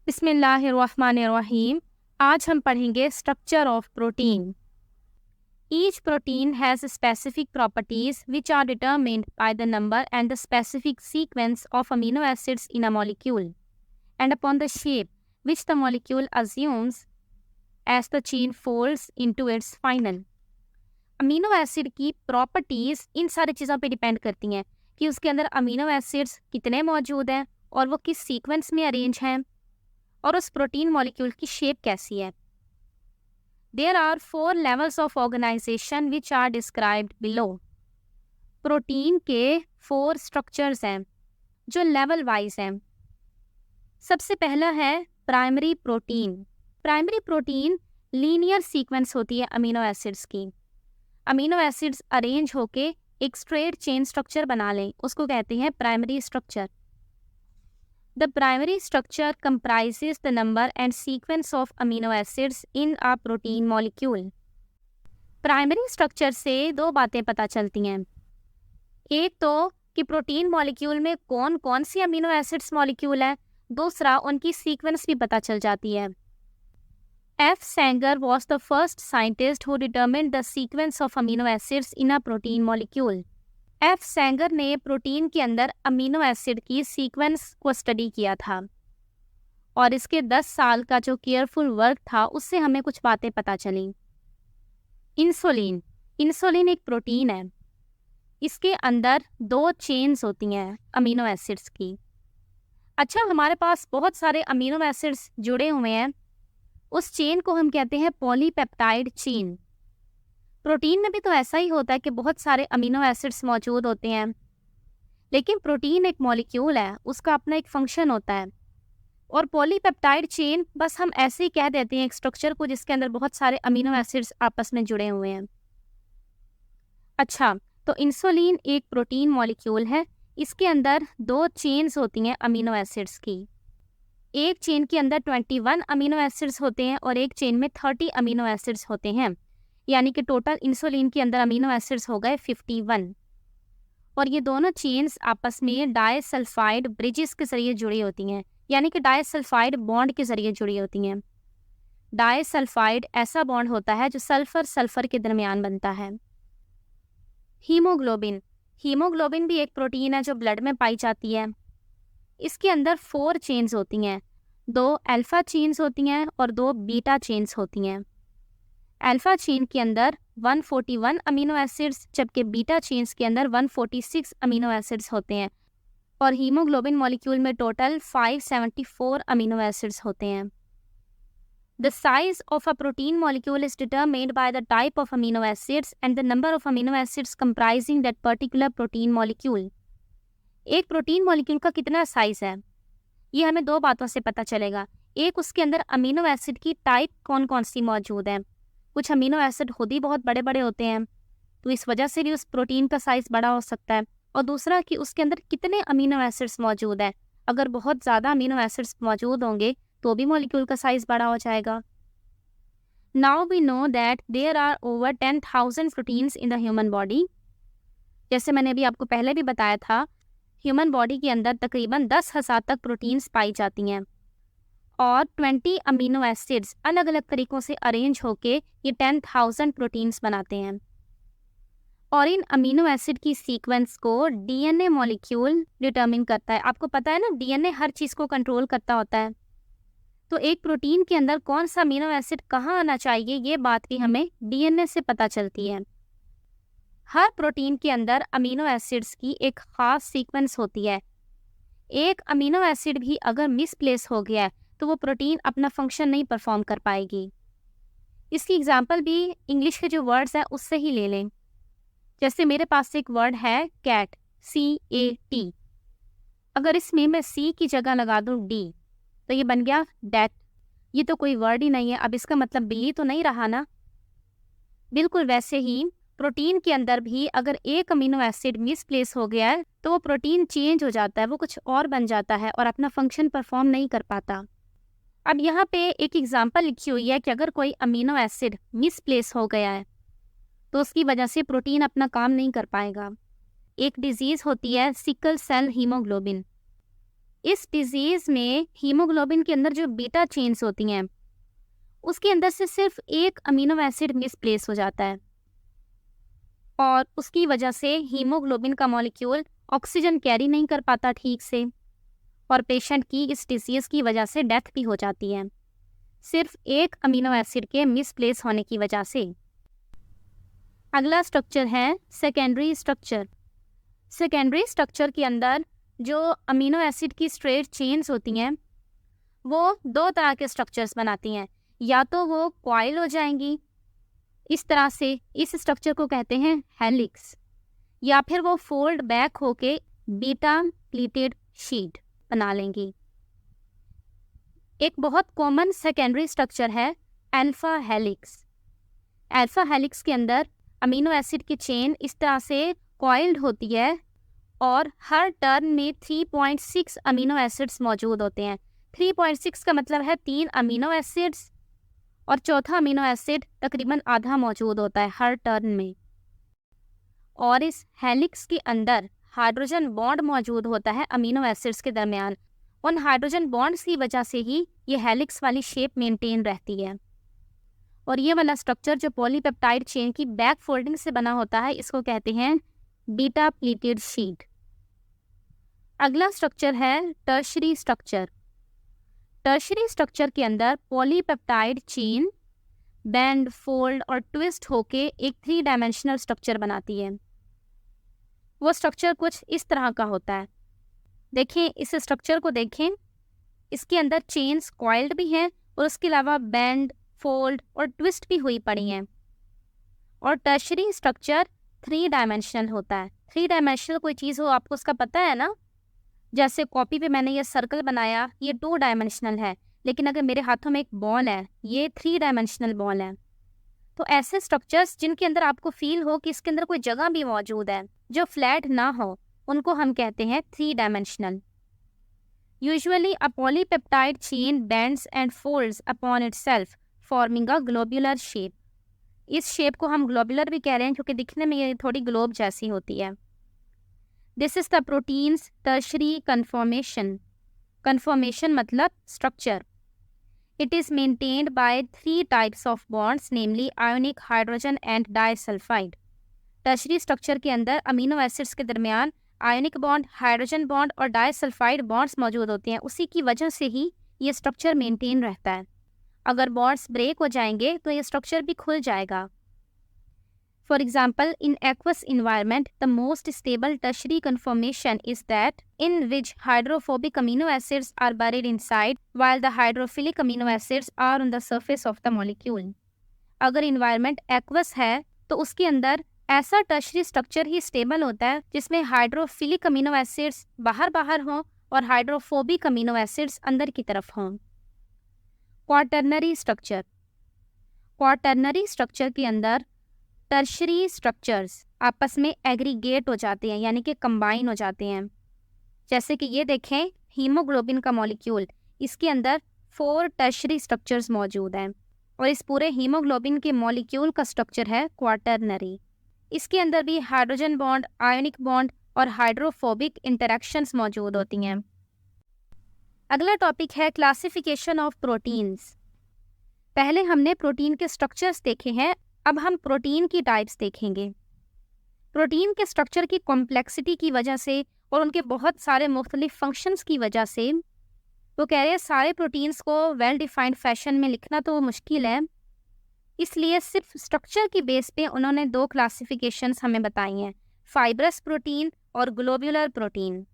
बिस्मिल्लाहिर्रहमानिर्रहीम। आज हम पढ़ेंगे structure of protein. Each protein has specific properties which are determined by the number and the specific sequence of amino acids in a molecule and upon the shape which the molecule assumes as the chain folds into its final. Amino acid की properties इन सारी चीज़ों पे depend करती हैं कि उसके अंदर amino acids कितने मौजूद हैं और वो किस सीक्वेंस में अरेंज हैं और उस प्रोटीन मॉलिक्यूल की शेप कैसी है। There are 4 levels of organisation which are described below. Protein के 4 स्ट्रक्चर्स हैं जो लेवल वाइज हैं। सबसे पहला है primary protein. Primary protein linear sequence होती है अमीनो एसिड्स की। अमीनो एसिड्स अरेंज होके एक स्ट्रेट चेन स्ट्रक्चर बना लें, उसको कहते हैं primary structure. The primary structure comprises the number and sequence of amino acids in a protein molecule. Primary structure से 2 बातें पता चलती हैं। एक तो कि प्रोटीन मॉलिक्यूल में कौन कौन सी अमीनो एसिड्स मॉलिक्यूल है, दूसरा उनकी सीक्वेंस भी पता चल जाती है। F. Sanger was the first scientist who determined the sequence of amino acids in a protein molecule. F Sengar ने प्रोटीन के अंदर अमीनो एसिड की सीक्वेंस को स्टडी किया था और इसके 10 साल का जो केयरफुल वर्क था उससे हमें कुछ बातें पता चली। इंसुलिन एक प्रोटीन है। इसके अंदर 2 चेन्स होती हैं अमीनो एसिड्स की। अच्छा, हमारे पास बहुत सारे अमीनो एसिड्स जुड़े हुए हैं, उस चेन को हम कहते हैं पॉलीपेप्टाइड चेन। प्रोटीन में भी तो ऐसा ही होता है कि बहुत सारे अमीनो एसिड्स मौजूद होते हैं, लेकिन प्रोटीन एक मॉलिक्यूल है, उसका अपना एक फंक्शन होता है। और पॉलीपेप्टाइड चेन बस हम ऐसे ही कह देते हैं एक स्ट्रक्चर को जिसके अंदर बहुत सारे अमीनो एसिड्स आपस में जुड़े हुए हैं। अच्छा, तो इंसुलिन एक प्रोटीन मॉलिक्यूल है। इसके अंदर 2 चेन्स होती हैं अमीनो एसिड्स की। एक चेन के अंदर 21 अमीनो एसिड्स होते हैं और एक चेन में 30 अमीनो एसिड्स होते हैं, यानी कि टोटल इंसुलिन के अंदर अमीनो एसिड्स हो गए 51। और ये दोनों चेन्स आपस में डाइसल्फाइड ब्रिजेस के जरिए जुड़ी होती हैं, यानी कि डाइसल्फाइड बॉन्ड के जरिए जुड़ी होती हैं। डाइसल्फाइड ऐसा बॉन्ड होता है जो सल्फर के दरमियान बनता है। हीमोग्लोबिन भी एक प्रोटीन है जो ब्लड में पाई जाती है। इसके अंदर 4 चेन्स होती हैं, 2 अल्फा चेन्स होती हैं और 2 बीटा चेन्स होती हैं। अल्फा चेन के अंदर 141 अमीनो एसिड्स जबकि बीटा चेन्स के अंदर 146 अमीनो एसिड्स होते हैं और हीमोग्लोबिन मॉलिक्यूल में टोटल 574 अमीनो एसिड्स होते हैं। The size of a protein molecule is determined by the type of amino acids and the number of amino acids comprising that particular protein molecule. एक protein molecule का कितना size है ये हमें 2 बातों से पता चलेगा। एक, उसके अंदर अमीनो एसिड की टाइप कौन कौन सी मौजूद है। कुछ अमीनो एसिड खुद ही बहुत बड़े बड़े होते हैं तो इस वजह से भी उस प्रोटीन का साइज़ बड़ा हो सकता है। और दूसरा कि उसके अंदर कितने अमीनो एसिड्स मौजूद हैं। अगर बहुत ज़्यादा अमीनो एसिड्स मौजूद होंगे तो भी मॉलिक्यूल का साइज़ बड़ा हो जाएगा। Now we know that there are over 10,000 proteins in the human body. जैसे मैंने अभी आपको पहले भी बताया था, ह्यूमन बॉडी के अंदर तकरीबन 10,000 तक प्रोटीन्स पाई जाती हैं और 20 अमीनो एसिड्स अलग अलग तरीक़ों से अरेंज होके ये 10,000 प्रोटीन्स बनाते हैं। और इन अमीनो एसिड की सीक्वेंस को डीएनए मॉलिक्यूल डिटरमिन करता है। आपको पता है ना, डीएनए हर चीज़ को कंट्रोल करता होता है। तो एक प्रोटीन के अंदर कौन सा अमीनो एसिड कहाँ आना चाहिए ये बात भी हमें डीएनए से पता चलती है। हर प्रोटीन के अंदर अमीनो एसिड्स की एक ख़ास सीक्वेंस होती है। एक अमीनो एसिड भी अगर मिसप्लेस हो गया है तो वो प्रोटीन अपना फंक्शन नहीं परफॉर्म कर पाएगी। इसकी एग्जांपल भी इंग्लिश के जो वर्ड्स हैं उससे ही ले लें। जैसे मेरे पास एक वर्ड है कैट, CAT। अगर इसमें मैं C की जगह लगा दूँ D तो ये बन गया डैट। ये तो कोई वर्ड ही नहीं है, अब इसका मतलब बिल्ली तो नहीं रहा ना। बिल्कुल वैसे ही प्रोटीन के अंदर भी अगर एक अमीनो एसिड मिसप्लेस हो गया है तो वो प्रोटीन चेंज हो जाता है, वो कुछ और बन जाता है और अपना फंक्शन परफॉर्म नहीं कर पाता। अब यहाँ पे एक एग्जांपल लिखी हुई है कि अगर कोई अमीनो एसिड मिसप्लेस हो गया है तो उसकी वजह से प्रोटीन अपना काम नहीं कर पाएगा। एक डिजीज़ होती है सिकल सेल हीमोग्लोबिन। इस डिजीज़ में हीमोग्लोबिन के अंदर जो बीटा चेन्स होती हैं उसके अंदर से सिर्फ एक अमीनो एसिड मिसप्लेस हो जाता है और उसकी वजह से हीमोग्लोबिन का मॉलिक्यूल ऑक्सीजन कैरी नहीं कर पाता ठीक से और पेशेंट की इस डिजीज़ की वजह से डेथ भी हो जाती है, सिर्फ एक अमीनो एसिड के मिसप्लेस होने की वजह से। अगला स्ट्रक्चर है सेकेंडरी स्ट्रक्चर। सेकेंडरी स्ट्रक्चर के अंदर जो अमीनो एसिड की स्ट्रेट चेन्स होती हैं वो दो तरह के स्ट्रक्चर्स बनाती हैं, या तो वो कॉइल हो जाएंगी इस तरह से, इस स्ट्रक्चर को कहते हैं हेलिक्स, या फिर वो फोल्ड बैक होके बीटा प्लीटेड शीट बना लेंगी। एक बहुत कॉमन सेकेंडरी स्ट्रक्चर है अल्फा हेलिक्स। अल्फा हेलिक्स के अंदर अमीनो एसिड की चेन इस तरह से कॉइल्ड होती है और हर टर्न में 3.6 अमीनो एसिड्स मौजूद होते हैं। 3.6 का मतलब है 3 अमीनो एसिड्स और चौथा अमीनो एसिड तकरीबन आधा मौजूद होता है हर टर्न में। और इस हेलिक्स के अंदर हाइड्रोजन बॉन्ड मौजूद होता है अमीनो एसिड्स के दरमियान। उन हाइड्रोजन बॉन्ड्स की वजह से ही ये हेलिक्स वाली शेप मेंटेन रहती है। और ये वाला स्ट्रक्चर जो पॉलीपेप्टाइड चेन की बैक फोल्डिंग से बना होता है इसको कहते हैं बीटा प्लीटेड शीट। अगला स्ट्रक्चर है टर्शरी स्ट्रक्चर। टर्शरी स्ट्रक्चर के अंदर पॉलीपेप्टाइड चेन बेंड, फोल्ड और ट्विस्ट होके एक 3 डायमेंशनल स्ट्रक्चर बनाती है। वो स्ट्रक्चर कुछ इस तरह का होता है। देखें, इस स्ट्रक्चर को देखें, इसके अंदर चेन्स कॉइल्ड भी हैं और उसके अलावा बेंड, फोल्ड और ट्विस्ट भी हुई पड़ी हैं। और टर्शरी स्ट्रक्चर 3 डायमेंशनल होता है। 3 डायमेंशनल कोई चीज़ हो आपको उसका पता है ना, जैसे कॉपी पे मैंने ये सर्कल बनाया, ये 2 डायमेंशनल है, लेकिन अगर मेरे हाथों में एक बॉल है, ये 3 डायमेंशनल बॉल है। तो ऐसे स्ट्रक्चर्स जिनके अंदर आपको फील हो कि इसके अंदर कोई जगह भी मौजूद है जो फ्लैट ना हो, उनको हम कहते हैं 3 dimensional. Usually a polypeptide chain bends and folds upon itself forming a globular shape. इस शेप को हम ग्लोब्यूलर भी कह रहे हैं क्योंकि दिखने में ये थोड़ी ग्लोब जैसी होती है। This is the proteins tertiary conformation. Conformation मतलब structure. It is maintained by 3 types of bonds, namely ionic, hydrogen and disulfide. Tertiary structure के अंदर अमीनो एसिड्स के दरमियान आयोनिक बॉन्ड, हाइड्रोजन बॉन्ड और डाइसल्फाइड बॉन्ड्स मौजूद होते हैं। उसी की वजह से ही ये स्ट्रक्चर मेंटेन रहता है। अगर बॉन्ड्स ब्रेक हो जाएंगे तो ये स्ट्रक्चर भी खुल जाएगा। For example, in aqueous environment, the most stable tertiary conformation is that in which hydrophobic amino acids are buried inside, while the hydrophilic amino acids are on the surface of the molecule. अगर environment aqueous है तो उसके अंदर ऐसा tertiary structure ही stable होता है जिसमें hydrophilic amino acids बाहर बाहर हों और हाइड्रोफोबिक अमीनो एसिड्स अंदर की तरफ हों। Quaternary structure. क्वाटर्नरी स्ट्रक्चर के अंदर टर्शरी स्ट्रक्चर्स आपस में एग्रीगेट हो जाते हैं, यानी कि कंबाइन हो जाते हैं। जैसे कि ये देखें, हीमोग्लोबिन का मॉलिक्यूल, इसके अंदर 4 टर्शरी स्ट्रक्चर्स मौजूद हैं और इस पूरे हीमोग्लोबिन के मॉलिक्यूल का स्ट्रक्चर है क्वाटर्नरी। इसके अंदर भी हाइड्रोजन बॉन्ड, आयोनिक बॉन्ड और हाइड्रोफोबिक इंटरेक्शंस मौजूद होती हैं। अगला टॉपिक है क्लासिफिकेशन ऑफ प्रोटीन्स। पहले हमने प्रोटीन के स्ट्रक्चर्स देखे हैं, अब हम प्रोटीन की टाइप्स देखेंगे। प्रोटीन के स्ट्रक्चर की कॉम्प्लेक्सिटी की वजह से और उनके बहुत सारे मुख्तलिफ फंक्शंस की वजह से वो कह रहे हैं सारे प्रोटीन्स को वेल डिफाइंड फैशन में लिखना तो मुश्किल है, इसलिए सिर्फ स्ट्रक्चर की बेस पे उन्होंने 2 क्लासिफिकेशंस हमें बताई हैं, फाइब्रस प्रोटीन और ग्लोब्यूलर प्रोटीन।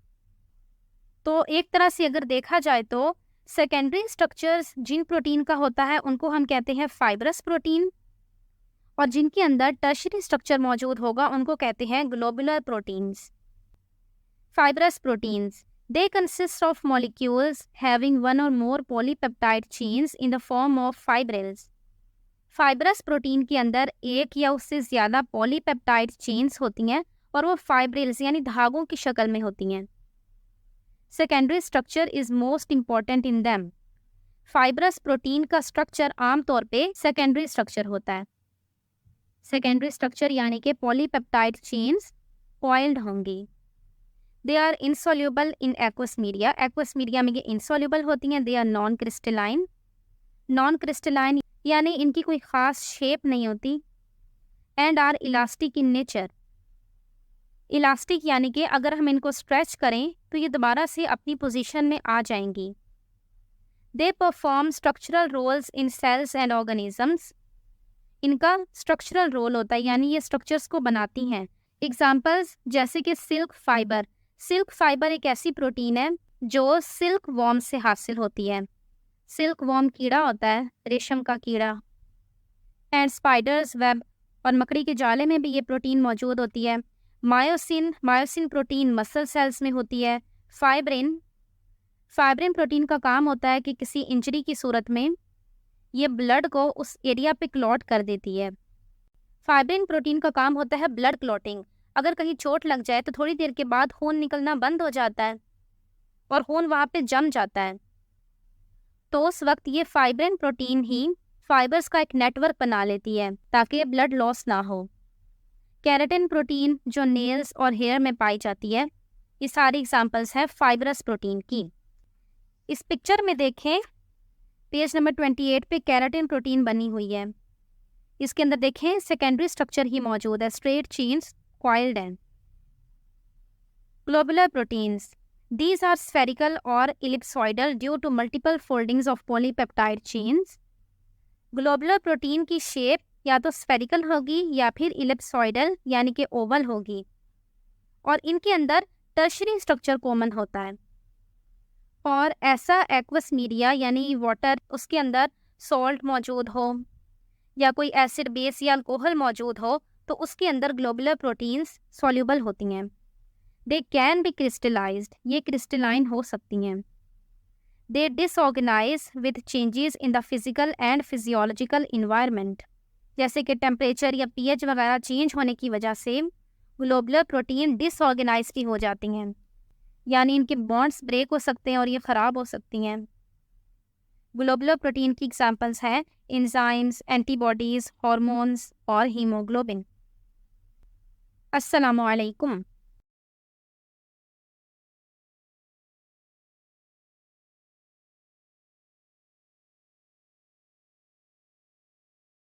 तो एक तरह से अगर देखा जाए तो सेकेंडरी स्ट्रक्चर्स जिन प्रोटीन का होता है उनको हम कहते हैं फाइब्रस प्रोटीन, और जिनके अंदर टर्शरी स्ट्रक्चर मौजूद होगा उनको कहते हैं globular proteins. Fibrous proteins, they consist of molecules having 1 or more polypeptide chains in the form of fibrils. Fibrous protein के अंदर एक या उससे ज़्यादा पॉलीपेप्टाइड चेन्स होती हैं और वो फाइब्रिल्स यानी धागों की शक्ल में होती हैं। Secondary structure is most important in them. Fibrous protein का स्ट्रक्चर आमतौर पे सेकेंडरी स्ट्रक्चर होता है। सेकेंडरी स्ट्रक्चर यानी कि पॉलीपेप्टाइड चेन्स कॉइल्ड होंगी। They are insoluble in aqueous media, aqueous media में ये इनसॉल्यूबल होती हैं। They are non crystalline, non crystalline यानी इनकी कोई ख़ास शेप नहीं होती। And are elastic in nature, elastic यानी कि अगर हम इनको स्ट्रेच करें तो ये दोबारा से अपनी पोजीशन में आ जाएंगी। They perform structural roles in cells and organisms, इनका स्ट्रक्चरल रोल होता है यानी ये स्ट्रक्चर्स को बनाती हैं। एग्जाम्पल्स जैसे कि सिल्क फाइबर, सिल्क फाइबर एक ऐसी प्रोटीन है जो सिल्क वॉर्म से हासिल होती है। सिल्क वॉर्म कीड़ा होता है, रेशम का कीड़ा। एंड स्पाइडर्स वेब, और मकड़ी के जाले में भी ये प्रोटीन मौजूद होती है। Myosin, myosin protein muscle cells में होती है। फाइब्रिन, फाइब्रिन प्रोटीन का काम होता है कि किसी इंजरी की सूरत में ये ब्लड को उस एरिया पे क्लॉट कर देती है। फाइब्रिन प्रोटीन का काम होता है ब्लड क्लॉटिंग, अगर कहीं चोट लग जाए तो थोड़ी देर के बाद खून निकलना बंद हो जाता है और खून वहाँ पे जम जाता है, तो उस वक्त ये फाइब्रिन प्रोटीन ही फाइबर्स का एक नेटवर्क बना लेती है ताकि ब्लड लॉस ना हो। केराटिन प्रोटीन जो नेल्स और हेयर में पाई जाती है, ये सारी एग्जांपल्स हैं फाइबरस प्रोटीन की। इस पिक्चर में देखें, पेज नंबर 28 पे केराटिन प्रोटीन बनी हुई है। इसके अंदर देखें सेकेंडरी स्ट्रक्चर ही मौजूद है, straight chains, coiled and. Globular proteins, these are spherical or ellipsoidal due to multiple foldings of polypeptide chains। Globular protein की शेप या तो स्फेरिकल होगी या फिर इलिप्सॉइडल यानी कि ओवल होगी, और इनके अंदर टर्शरी स्ट्रक्चर कॉमन होता है। और ऐसा एक्वस मीडिया यानी वाटर, उसके अंदर सॉल्ट मौजूद हो या कोई एसिड बेस या अल्कोहल मौजूद हो तो उसके अंदर ग्लोबुलर प्रोटीन्स सॉल्यूबल होती हैं। दे कैन बी क्रिस्टलाइज्ड, ये क्रिस्टलाइन हो सकती हैं। They disorganize with changes in the physical and physiological environment, जैसे कि टेम्परेचर या पीएच वगैरह चेंज होने की वजह से ग्लोबुलर प्रोटीन डिसऑर्गेनाइज भी हो जाती हैं, यानी इनके बॉन्ड्स ब्रेक हो सकते हैं और ये ख़राब हो सकती हैं। ग्लोबुलर प्रोटीन की एग्जांपल्स हैं एंजाइम्स, एंटीबॉडीज़, हार्मोन्स और हीमोग्लोबिन। अस्सलामु अलैकुम।